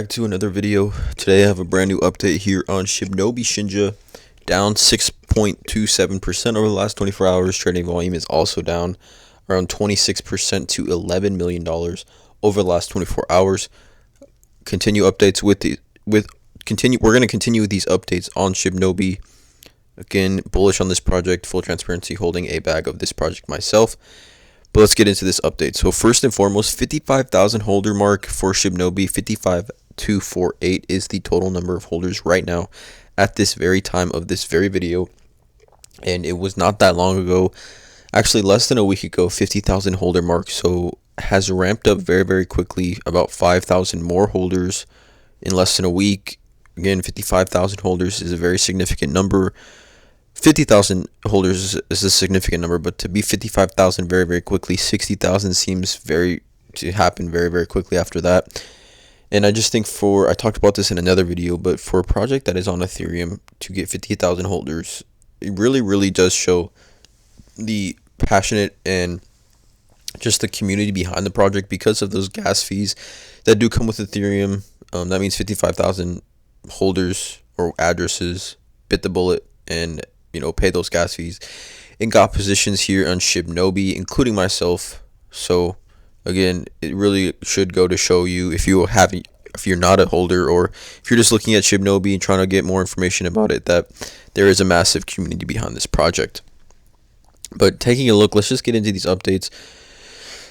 Back to another video. Today I have a brand new update here on Shibnobi Shinja, down 6.27% over the last 24 hours. Trading volume is also down around 26% to $11 million over the last 24 hours. Continue updates we're going to continue with these updates on Shibnobi. Again, bullish on this project, full transparency, holding a bag of this project myself. But let's get into this update. So first and foremost, 55,000 holder mark for Shibnobi. 55,248 is the total number of holders right now at this very time of this very video. And it was not that long ago, actually less than a week ago, 50,000 holder mark. So has ramped up very, very quickly, about 5,000 more holders in less than a week. Again, 55,000 holders is a very significant number. 50,000 holders is a significant number, but to be 55,000 very, very quickly, 60,000 seems to happen very, very quickly after that. And I just think I talked about this in another video, but for a project that is on Ethereum to get 50,000 holders, it really, really does show the passionate and just the community behind the project because of those gas fees that do come with Ethereum. That means 55,000 holders or addresses bit the bullet and pay those gas fees and got positions here on Shibnobi, including myself. So again, it really should go to show you, if you're not a holder or if you're just looking at Shibnobi and trying to get more information about it, that there is a massive community behind this project. But taking a look, let's just get into these updates.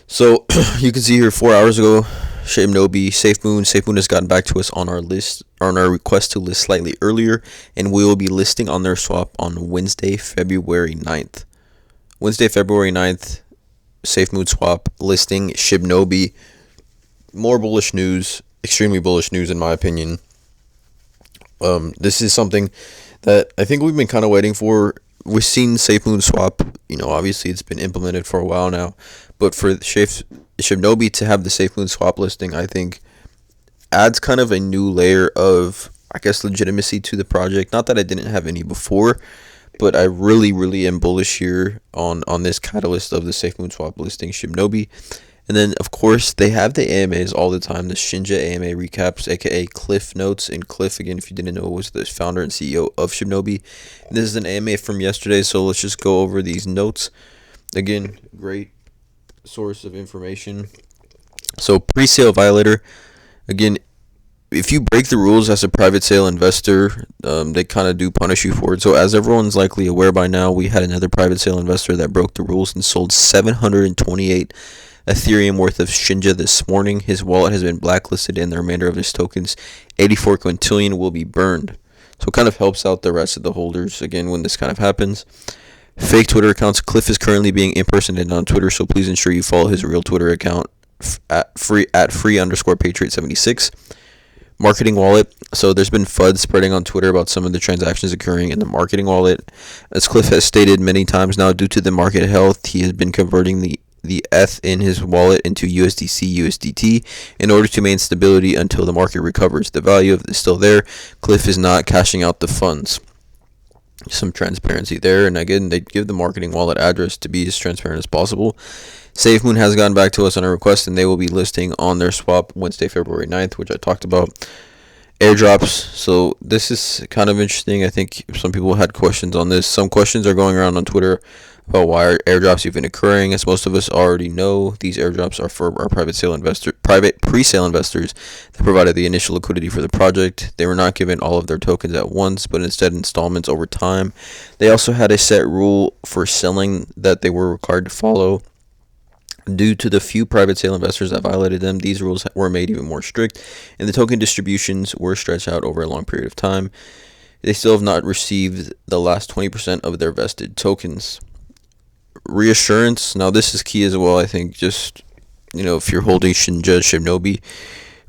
So you can see here 4 hours ago, Shibnobi, SafeMoon has gotten back to us on our request to list slightly earlier, and we will be listing on their swap on Wednesday, February 9th. SafeMoon swap listing Shibnobi. More bullish news, extremely bullish news in my opinion. This is something that I think we've been kind of waiting for. We've seen SafeMoon swap, obviously it's been implemented for a while now, but for Shibnobi to have the SafeMoon swap listing, I think adds kind of a new layer of, legitimacy to the project. Not that I didn't have any before, but I really, really am bullish here on this catalyst of the SafeMoon swap listing Shibnobi. And then, of course, they have the AMAs all the time, the Shinja AMA recaps, aka Cliff Notes. And Cliff, again, if you didn't know, was the founder and CEO of Shibnobi. And this is an AMA from yesterday, so let's just go over these notes. Again, great source of information. So, pre-sale violator. Again, if you break the rules as a private sale investor, they kind of do punish you for it. So, as everyone's likely aware by now, we had another private sale investor that broke the rules and sold 728 Ethereum worth of Shinja this morning. His wallet has been blacklisted and the remainder of his tokens, 84 quintillion, will be burned. So it kind of helps out the rest of the holders, again, when this kind of happens. Fake Twitter accounts. Cliff is currently being impersonated on Twitter, so please ensure you follow his real Twitter account at free_patriot76. Marketing wallet. So there's been FUD spreading on Twitter about some of the transactions occurring in the marketing wallet. As Cliff has stated many times now, due to the market health, he has been converting the ETH in his wallet into USDC, USDT in order to maintain stability until the market recovers. The value of it is still there. Cliff is not cashing out the funds. Some transparency there, and again, they give the marketing wallet address to be as transparent as possible. SafeMoon has gotten back to us on a request, and they will be listing on their swap Wednesday, February 9th, which I talked about. Airdrops. So this is kind of interesting. I think some people had questions on this. Some questions are going around on Twitter about why are airdrops even occurring. As most of us already know, these airdrops are for our private pre-sale investors that provided the initial liquidity for the project. They were not given all of their tokens at once, but instead installments over time. They also had a set rule for selling that they were required to follow. Due to the few private sale investors that violated them, these rules were made even more strict, and the token distributions were stretched out over a long period of time. They still have not received the last 20% of their vested tokens. Reassurance. Now, this is key as well, I think, just, if you're holding Shibnobi.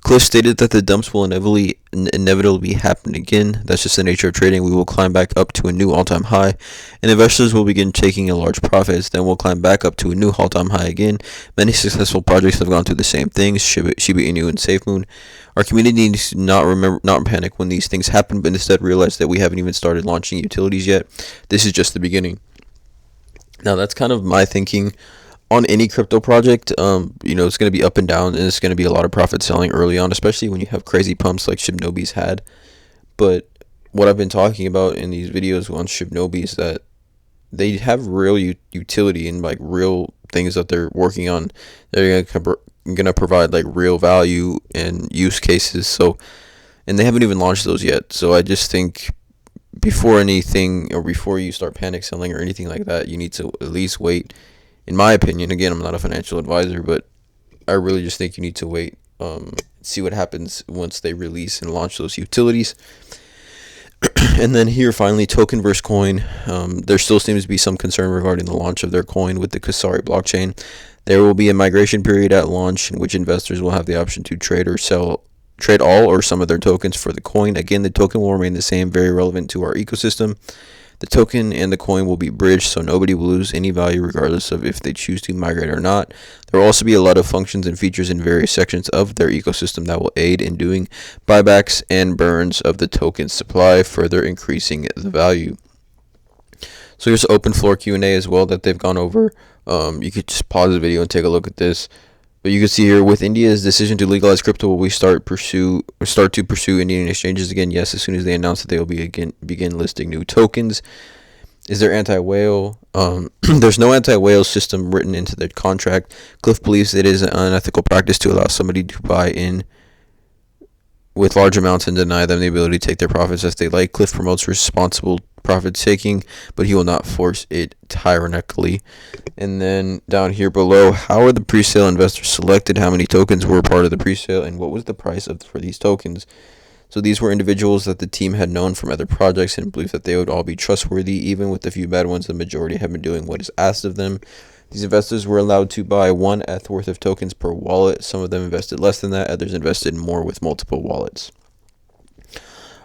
Cliff stated that the dumps will inevitably happen again. That's just the nature of trading. We will climb back up to a new all-time high, and investors will begin taking a large profits. Then we'll climb back up to a new all-time high again. Many successful projects have gone through the same things. Shiba Inu and SafeMoon. Our community needs to not panic when these things happen, but instead realize that we haven't even started launching utilities yet. This is just the beginning. Now, that's kind of my thinking on any crypto project, it's going to be up and down, and it's going to be a lot of profit selling early on, especially when you have crazy pumps like Shibnobi's had. But what I've been talking about in these videos on Shibnobi is that they have real utility and like real things that they're working on. They're gonna provide like real value and use cases. So, and they haven't even launched those yet. So I just think before anything, or before you start panic selling or anything like that, you need to at least wait. In my opinion, again, I'm not a financial advisor, but I really just think you need to wait, see what happens once they release and launch those utilities. And then here, finally, token versus coin. There still seems to be some concern regarding the launch of their coin with the Kasari blockchain. There will be a migration period at launch in which investors will have the option to trade all or some of their tokens for the coin. Again, the token will remain the same, very relevant to our ecosystem. The token and the coin will be bridged, so nobody will lose any value regardless of if they choose to migrate or not. There will also be a lot of functions and features in various sections of their ecosystem that will aid in doing buybacks and burns of the token supply, further increasing the value. So here's open floor Q&A as well that they've gone over. You could just pause the video and take a look at this. But you can see here, with India's decision to legalize crypto, will we start to pursue Indian exchanges again? Yes, as soon as they announce that they will begin listing new tokens. Is there anti-whale? There's no anti-whale system written into their contract. Cliff believes it is an unethical practice to allow somebody to buy in with large amounts and deny them the ability to take their profits as they like. Cliff promotes responsible profit taking, but he will not force it tyrannically. And then down here below, how are the pre-sale investors selected? How many tokens were part of the pre-sale, and what was the price for these tokens? So these were individuals that the team had known from other projects and believed that they would all be trustworthy. Even with the few bad ones, the majority have been doing what is asked of them. These investors were allowed to buy 1 ETH worth of tokens per wallet. Some of them invested less than that. Others invested more with multiple wallets.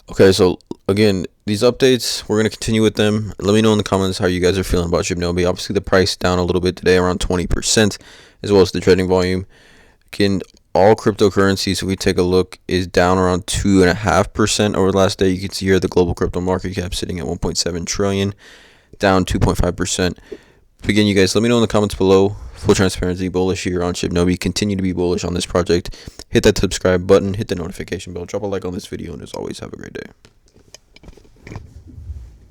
Okay, so again, these updates, we're going to continue with them. Let me know in the comments how you guys are feeling about Shibnobi. Obviously, the price down a little bit today, around 20%, as well as the trading volume. Again, all cryptocurrencies, if we take a look, is down around 2.5% over the last day. You can see here the global crypto market cap sitting at 1.7 trillion, down 2.5%. Again, you guys, let me know in the comments below. Full transparency, bullish here on Shibnobi. Continue to be bullish on this project. Hit that subscribe button, hit the notification bell, drop a like on this video, and as always, have a great day.